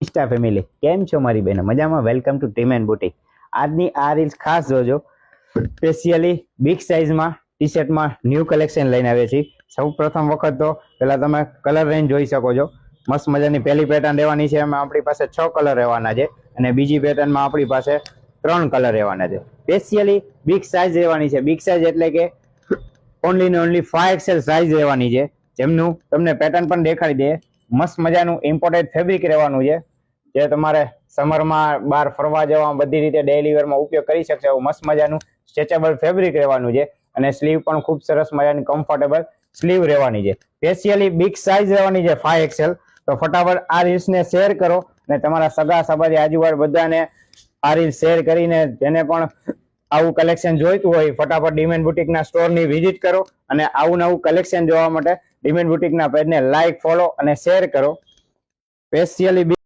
Insta family કેમ છો મારી બહેનો મજામાં? Welcome to team and boutique. આજની આ રીલ્સ ખાસ જોજો. સ્પેશિયલી બિગ સાઇઝમાં ટી શર્ટમાં ન્યૂ કલેક્શન લઈને આવ્યા છીએ. સૌ પ્રથમ વખત તો પહેલા તમે કલર રેન્જ જોઈ શકો છો. મસ્ત મજાની પહેલી પેટર્ન રહેવાની છે. એમાં આપણી પાસે 6 કલર રહેવાના છે અને બીજી પેટર્નમાં આપણી પાસે 3 કલર રહેવાના છે. સ્પેશિયલી બિગ સાઇઝ રહેવાની છે. બિગ સાઇઝ એટલે કે ઓનલી ને ઓનલી 5XL સાઇઝ રહેવાની છે. જેમનું તમને પેટર્ન પણ દેખાડી દે. મસ્ત મજાનું ઇમ્પોર્ટેડ ફેબ્રિક રહેવાનું છે, જે તમારે સમરમાં બહાર ફરવા જવા બધી રીતે ડેઇલી વેરમાં ઉપયોગ કરી શકશો એવું મસ્ત મજાનું સ્ટ્રેચેબલ ફેબ્રિક રહેવાનું છે અને સ્લીવ પણ ખૂબ સરસ મજાની કમ્ફર્ટેબલ સ્લીવ રહેવાની છે. સ્પેશિયલી બિગ સાઇઝ રહેવાની છે 5XL. તો ફટાફટ આ રીલ્સને શેર કરો અને તમારા સગા સંબંધી આજુબાજુ બધાને આ રીલ્સ શેર કરીને જેને પણ આવું કલેક્શન જોઈતું હોય ફટાફટ ડીમેન બુટીકના સ્ટોરની વિઝિટ કરો અને આવું નવું કલેક્શન જોવા માટે ડીમેન બુટીકના પેજને લાઈક, ફોલો અને શેર કરો. સ્પેશિયલી